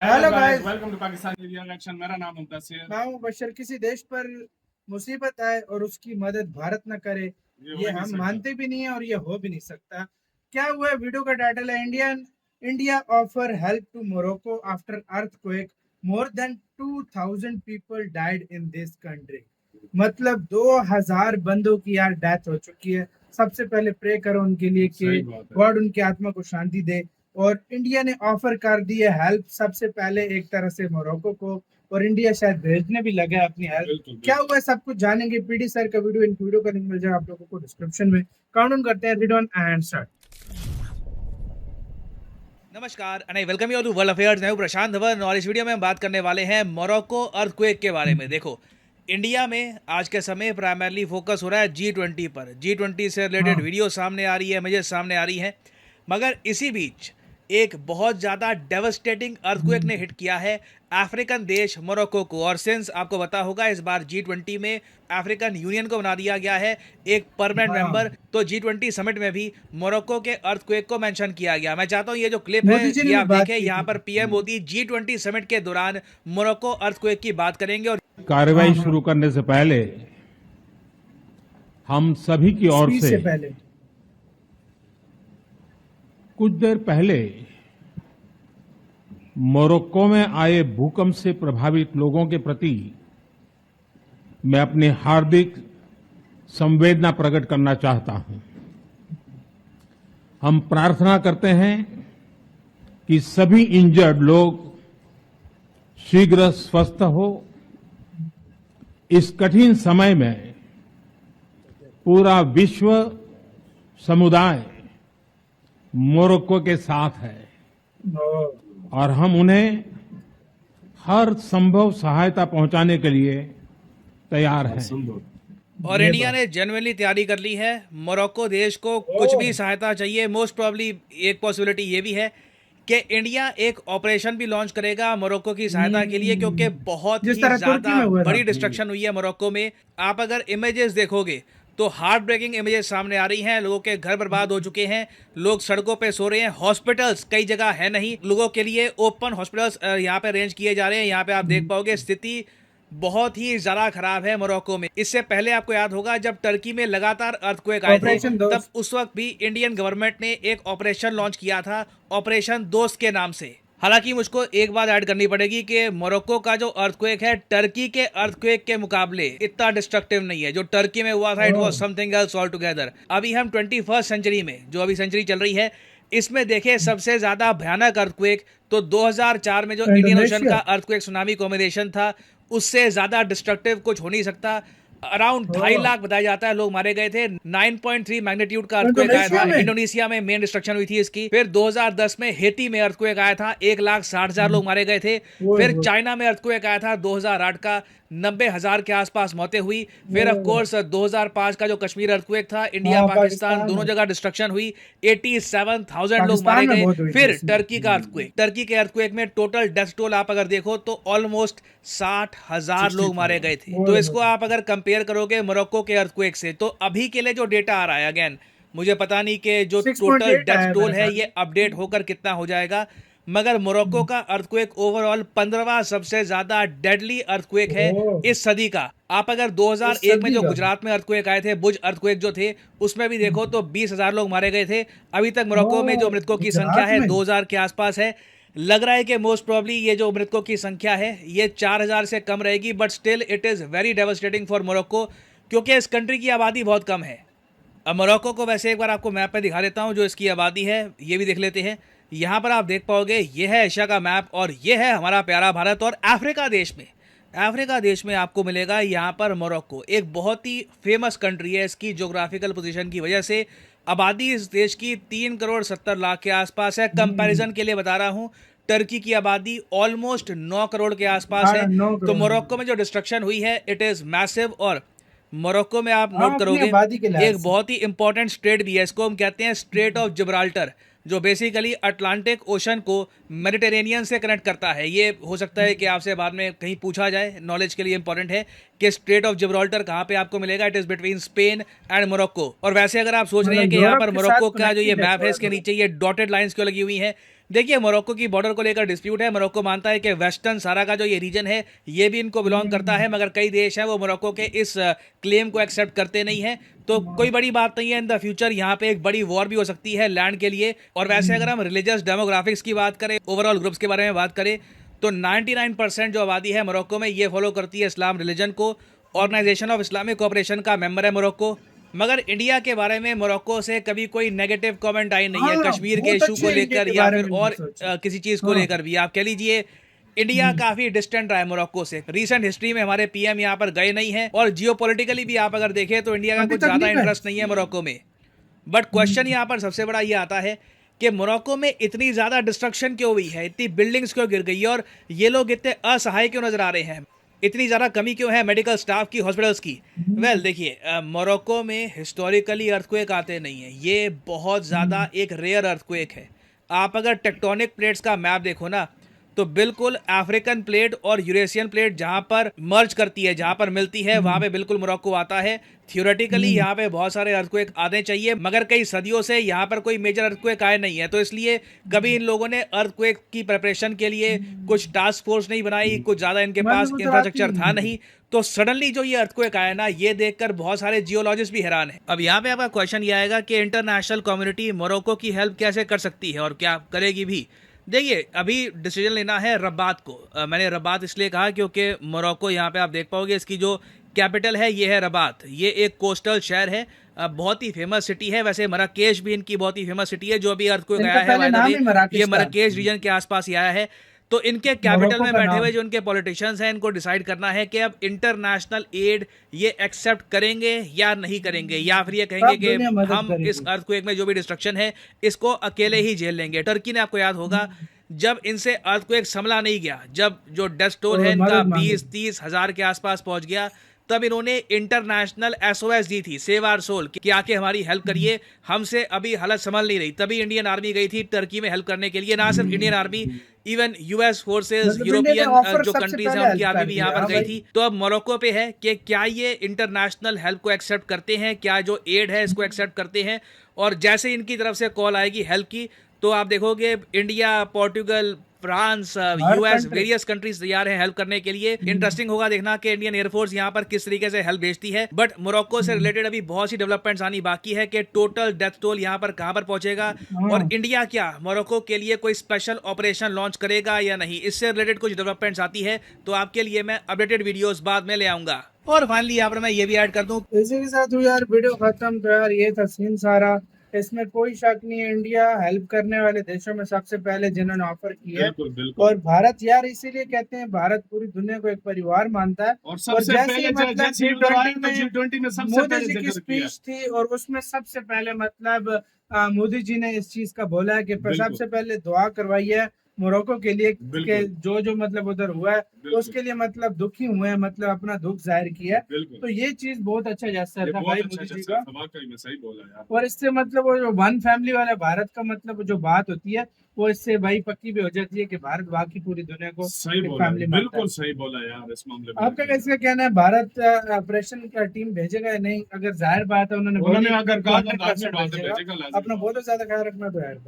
Hello guys, welcome to Pakistan media election. मेरा नाम मुंतसिर। मैं हूं बशर। किसी देश पर मुसीबत आए और उसकी मदद भारत न करे, ये हो ये ही नहीं हम सकता। मानते भी नहीं है और ये हो भी नहीं सकता। क्या हुआ है? वीडियो का टाइटल है India offer help to Morocco after earthquake, more than 2000 people died in this country. मतलब 2000 बंदों की यार डेथ हो चुकी है। सबसे पहले प्रे करो उनके लिए कि सही बात है। गॉड उनकी आत्मा को शांति दे। और इंडिया ने ऑफर कर दी है हेल्प सबसे पहले एक तरह से मोरक्को को, और इंडिया शायद भेजने भी लगा है अपनी हेल्प। बिल्कुल क्या बिल्कुल। हुआ है सब कुछ जानेंगे। पीडी सर का वीडियो, इन वीडियो का लिंक मिल जाएगा आप लोगों को डिस्क्रिप्शन में। काउंट डाउन करते हैं, रीड ऑन एंड स्टार्ट। नमस्कार and welcome you to world affairs. मैं हूं प्रशांत धवन और इस वीडियो में हम बात करने वाले हैं मोरक्को अर्थक्वेक के बारे में। देखो, इंडिया में आज के समय प्राइमरली फोकस हो रहा है G20 पर। G20 से रिलेटेड हाँ, वीडियो सामने आ रही है, इमेजेस सामने आ रही हैं, मगर इसी बीच एक बहुत ज़्यादा डेवस्टेटिंग अर्थक्वेक ने हिट किया है अफ्रीकन देश मोरक्को को। और सिंस आपको पता होगा इस बार G20 में अफ्रीकन यूनियन को बना दिया गया है एक परमानेंट हाँ। मेंबर, तो G20 समिट में भी मोरक्को के अर्थक्वेक को मेंशन किया गया। मैं चाहता हूं ये जो क्लिप है मोदी जी ने ये भी आप बात देखें। की यहाँ थी। पर पीएम मोदी G20 समिट के दौरान मोरक्को अर्थक्वेक की बात करेंगे। और हाँ कार्रवाई हाँ, शुरू करने से पहले हम सभी की ओर स्पीच से से पहले। कुछ देर पहले मोरक्को में आए भूकंप से प्रभावित लोगों के प्रति मैं अपनी हार्दिक संवेदना प्रकट करना चाहता हूं। हम प्रार्थना करते हैं कि सभी इंजर्ड लोग शीघ्र स्वस्थ हो। इस कठिन समय में पूरा विश्व समुदाय मोरक्को के साथ है ओ, और हम उन्हें हर संभव सहायता पहुंचाने के लिए तैयार हैं। संभव। और ये इंडिया बात। ने जेन्युइनली तैयारी कर ली है। मोरक्को देश को कुछ ओ, भी सहायता चाहिए, मोस्ट प्रॉब्ली एक पॉसिबिलिटी ये भी है कि इंडिया एक ऑपरेशन भी लॉन्च करेगा मोरक्को की सहायता के लिए, क्योंकि बहुत जिस ही तरह तुर्की ज़्यादा में हुआ था। बड़ी डिस्ट्रक्शन हुई है मोरक्को में। आप अगर इमेजेस देखोगे तो हार्ट ब्रेकिंग इमेजेस सामने आ रही हैं। लोगों के घर बर्बाद हो चुके हैं, लोग सड़कों पे सो रहे हैं, हॉस्पिटल्स कई जगह है नहीं, लोगों के लिए ओपन हॉस्पिटल्स यहाँ पे अरेंज किए जा रहे हैं। यहाँ पे आप देख पाओगे स्थिति बहुत ही ज़्यादा खराब है मोरक्को में। इससे पहले आपको याद होगा जब टर्की में लगातार अर्थक्वेक आए थे, ऑपरेशन तब दोस्त। उस वक्त भी इंडियन गवर्नमेंट ने एक ऑपरेशन लॉन्च किया था, ऑपरेशन दोस्त के नाम से। हालांकि मुझको एक बात ऐड करनी पड़ेगी कि मोरक्को का जो अर्थक्वेक है टर्की के अर्थक्वेक के मुकाबले इतना डिस्ट्रक्टिव नहीं है। जो टर्की में हुआ था it was something else all together. अभी हम 21st सेंचुरी में, जो अभी सेंचुरी चल रही है, इसमें देखें सबसे ज्यादा भयानक अर्थक्वेक तो 2004 में जो इंडियन ओशन का इंडोनेशिया। अर्थक्वेक सुनामी कॉम्बिनेशन था, उससे ज्यादा डिस्ट्रक्टिव कुछ हो नहीं सकता। अराउंड ओ, 2.5 लाख बताया जाता है लोग मारे गए थे। 9.3 मैग्नीट्यूड का अर्थक्वेक आया था इंडोनेशिया में। इंडोनेशिया में, मेन डिस्ट्रक्शन हुई थी इसकी। फिर 2010 में हेती में अर्थक्वेक आया था, 1,60,000 लोग मारे गए थे। ओए फिर होए। चाइना में अर्थक्वेक आया था 2008 का, 90,000 के आसपास मौतें हुई। फिर ऑफ ओ, कोर्स 2005 का जो कश्मीर अर्थक्वेक था, इंडिया हाँ, पाकिस्तान पाकिस्तान दोनों में। जगह डिस्ट्रक्शन हुई, 87,000 लोग मारे पाकिस्तान में गए। बहुत हुई थी फिर इसमें। टर्की का अर्थक्वेक, टर्की के अर्थक्वेक में टोटल डेथ टोल आप अगर देखो तो ऑलमोस्ट 60,000 लोग मारे गए थे। तो ओए इसको होए। आप अगर कंपेयर करोगे मोरक्को के अर्थक्वेक से, तो अभी के लिए जो डेटा आ रहा है, अगेन मुझे पता नहीं कि जो टोटल 6.8 डेथ आया टोल मेरे है ख्याल ये में। अपडेट होकर कितना हो जाएगा, मगर मोरक्को का अर्थक्वेक ओवरऑल 15वां सबसे ज्यादा डेडली अर्थक्वेक है ओ, इस सदी का। आप अगर इस 2001 में सदी जो का। गुजरात में अर्थक्वेक आए थे, भुज अर्थक्वेक जो थे, उसमें भी देखो तो 20,000 लोग मारे गए थे। अभी तक मोरक्को में जो ओ, मृतकों की संख्या गुजरात है में। 2,000 के आसपास है। लग रहा है कि मोस्ट प्रॉब्ली ये जो मृतकों की संख्या है ये 4,000 से कम रहेगी, but still it is very devastating for Morocco, क्योंकि इस कंट्री की आबादी बहुत कम है। अब मोरक्को को वैसे एक बार आपको मैप पे दिखा देता हूँ जो इसकी आबादी है, ये भी देख लेते हैं। यहाँ पर आप देख पाओगे ये है एशिया का मैप और ये है हमारा प्यारा भारत। और अफ्रीका देश में आपको मिलेगा यहाँ पर मोरक्को, एक बहुत ही फेमस कंट्री है इसकी ज्योग्राफिकल पोजीशन की वजह से। आबादी इस देश की 3,70,00,000 के आसपास है। कंपैरिजन के लिए बता रहा हूँ, टर्की की आबादी ऑलमोस्ट 9 करोड़ के आसपास है। 9 तो करोड़ मोरक्को में जो डिस्ट्रक्शन हुई है इट इज़ मैसिव। और मोरक्को में आप हाँ, नोट अपनी करोगे आबादी के लिहाज एक से। बहुत ही इंपॉर्टेंट स्ट्रेट भी है, इसको हम कहते हैं स्ट्रेट ऑफ जिब्राल्टर, जो बेसिकली अटलांटिक ओशन को मेडिटेरेनियन से कनेक्ट करता है। ये हो सकता है कि आपसे बाद में कहीं पूछा जाए, नॉलेज के लिए इंपॉर्टेंट है कि स्ट्रेट ऑफ जिब्राल्टर कहाँ पे आपको मिलेगा। It is between Spain and Morocco. और वैसे अगर आप सोच रहे हैं मतलब कि यहाँ पर यूरोप के साथ मोरक्को का जो ये कनेक्टेड है मैप है थोड़ा इसके थोड़ा। नीचे ये डॉटेड लाइंस क्यों लगी हुई हैं, देखिए, मोरक्को की बॉर्डर को लेकर डिस्प्यूट है। मोरक्को मानता है कि वेस्टर्न सारा का जो ये रीजन है ये भी इनको बिलोंग करता है, मगर कई देश हैं वो मोरक्को के इस क्लेम को एक्सेप्ट करते नहीं हैं। तो कोई बड़ी बात नहीं है, इन द फ्यूचर यहाँ पे एक बड़ी वॉर भी हो सकती है लैंड के लिए। और वैसे अगर हम रिलीजियस डेमोग्राफिक्स की बात करें, ओवरऑल ग्रुप्स के बारे में बात करें, तो 99% जो आबादी है मोरक्को में ये फॉलो करती है इस्लाम रिलीजन को। ऑर्गेनाइजेशन ऑफ इस्लामिक कोऑपरेशन का मेंबर है मोरक्को। मगर इंडिया के बारे में मोरक्को से कभी कोई नेगेटिव कमेंट आई नहीं है, हाँ, कश्मीर के बहुत इशू अच्छे को इंडिया लेकर के या बारे फिर में और सोचा। किसी चीज को हाँ। लेकर भी। आप कह लीजिए इंडिया काफी डिस्टेंट रहा है मोरक्को से। रीसेंट हिस्ट्री में हमारे पीएम यहाँ पर गए नहीं हैं, और जियोपॉलिटिकली भी आप अगर देखें तो इंडिया का अभी कुछ तक ज्यादा नहीं गए। इंटरेस्ट नहीं है मोरक्को में। बट क्वेश्चन यहाँ पर सबसे बड़ा ये आता है कि मोरक्को में इतनी ज्यादा डिस्ट्रक्शन क्यों हुई है, इतनी बिल्डिंग्स क्यों गिर गई है, और ये लोग इतने असहाय क्यों नजर आ रहे हैं, इतनी ज़्यादा कमी क्यों है मेडिकल स्टाफ की, हॉस्पिटल्स की। वेल देखिए, मोरक्को में हिस्टोरिकली अर्थक्वेक आते नहीं है, ये बहुत ज़्यादा एक रेयर अर्थक्वेक है। आप अगर टेक्टोनिक प्लेट्स का मैप देखो ना, तो बिल्कुल अफ्रीकन प्लेट और यूरेशियन प्लेट जहां पर मर्ज करती है, जहां पर मिलती है, वहां पे बिल्कुल मोरक्को आता है। थियोरेटिकली यहाँ पे बहुत सारे अर्थक्वेक आने चाहिए, मगर कई सदियों से यहाँ पर कोई मेजर अर्थक्वेक आए नहीं है। तो इसलिए कभी इन लोगों ने अर्थक्वेक की प्रिपरेशन के लिए कुछ टास्क फोर्स नहीं बनाई, कुछ ज़्यादा इनके पास मतलब इंफ्रास्ट्रक्चर था नहीं। तो सडनली जो ये अर्थक्वेक आया ना, ये देखकर बहुत सारे जियोलॉजिस्ट भी हैरान हैं। अब यहाँ पे आपका क्वेश्चन ये आएगा कि इंटरनेशनल कम्युनिटी मोरक्को की हेल्प कैसे कर सकती है और क्या करेगी भी। देखिए, अभी डिसीजन लेना है रबात को। मैंने रबात इसलिए कहा क्योंकि मोरक्को, यहाँ पे आप देख पाओगे, इसकी जो कैपिटल है ये है रबात। ये एक कोस्टल शहर है, बहुत ही फेमस सिटी है। वैसे मराकेश भी इनकी बहुत ही फेमस सिटी है, जो अभी अर्थक्वेक इनका आया है पहले नाम ही मराकेश ये था। मराकेश रीजन के आसपास ही आया है। तो इनके कैपिटल मोरक्को में का बैठे नाम। हुए जो इनके पॉलिटिशियंस हैं, इनको डिसाइड करना है कि अब इंटरनेशनल एड ये एक्सेप्ट करेंगे या नहीं करेंगे, या फिर ये कहेंगे सब दुनिया कि मदद हम करेगी। इस अर्थक्वेक में जो भी डिस्ट्रक्शन है इसको अकेले ही झेल लेंगे। टर्की ने, आपको याद होगा, जब इनसे अर्थक्वेक संभला नहीं गया, जब जो डेथ टोल है तो इनका मदद मांगी। 20-30 हजार के आसपास पहुंच गया, तब इन्होंने इंटरनेशनल एसओएस दी थी, सेव आवर सोल, कि आके हमारी हेल्प करिए, हमसे अभी हालत संभल नहीं रही। तभी इंडियन आर्मी गई थी टर्की में हेल्प करने के लिए। ना सिर्फ Indian army, even US forces, मतलब इंडिया ने यूरोपियन ऑफर जो सबसे कंट्रीज हैं, पहले उनकी हेल्प आर्मी कर भी दिया। यहाँ पर हाँ गई भाई। थी। तो अब मोरक्को पे है कि क्या ये इंटरनेशनल हेल्प को एक्सेप्ट करते हैं, क्या जो एड है इसको एक्सेप्ट करते हैं। और जैसे इनकी तरफ से कॉल आएगी हेल्प की, तो आप देखोगे India, Portugal, France, US, country। Various countries तैयार हैं हेल्प करने के लिए। इंटरेस्टिंग होगा देखना कि इंडियन एयरफोर्स यहाँ पर किस तरीके से हेल्प भेजती है। बट मोरक्को से रिलेटेड अभी बहुत सी डेवलपमेंट्स आनी बाकी है कि टोटल डेथ टोल यहाँ पर कहाँ पर पहुंचेगा, और इंडिया क्या मोरक्को के लिए कोई स्पेशल ऑपरेशन लॉन्च करेगा या नहीं। इससे रिलेटेड कुछ डेवलपमेंट्स आती है तो आपके लिए मैं अपडेटेड वीडियोस बाद में ले आऊंगा। और फाइनली यहाँ पर मैं ये भी ऐड कर दूं, इसी के साथ हुई यार वीडियो खत्म। तो यार ये था सीन सारा, इसमें कोई शक नहीं है, इंडिया हेल्प करने वाले देशों में सबसे पहले जिन्होंने ऑफर की है। बिल्कुल बिल्कुल। और भारत यार, इसीलिए कहते हैं भारत पूरी दुनिया को एक परिवार मानता है। और सबसे जैसे पहले ही मतलब जैसे ही उधर आए तो G20 G20 में सबसे मोदी पहले जी की जिक्र किया। स्पीच थी, और उसमें सबसे पहले मतलब मोदी जी ने इस चीज का बोला है कि बिल्कुल। सबसे पहले दुआ करवाई है मोरक्को के लिए, कि बिल्कुल। जो मतलब उधर हुआ है बिल्कुल। उसके लिए मतलब दुखी हुए हैं, मतलब अपना दुख जाहिर किया है। बिल्कुल। तो ये चीज बहुत अच्छा जैसा ये था बहुत भाई अच्छा मोदी जी जैसा का। वाकई में सही बोला यार। और इससे मतलब वो जो वन फैमिली वाला भारत का मतलब जो बात होती है, वो इससे भाई पक्की भी हो जाती है कि भारत बाकी पूरी दुनिया को सही एक बोला, फैमिली मानता है। बिल्कुल सही बोला यार इस मामले में। आपका कैसे कहना है, भारत ऑपरेशन का टीम भेजेगा या नहीं? अगर जाहिर बात है उन्होंने उन्होंने बोली अगर तो कहा तो 100% लाजमी बात है, भेजेगा। भेजेगा, लाजमी अपना बात है। बहुत ज्यादा ख्याल रखना तो यार।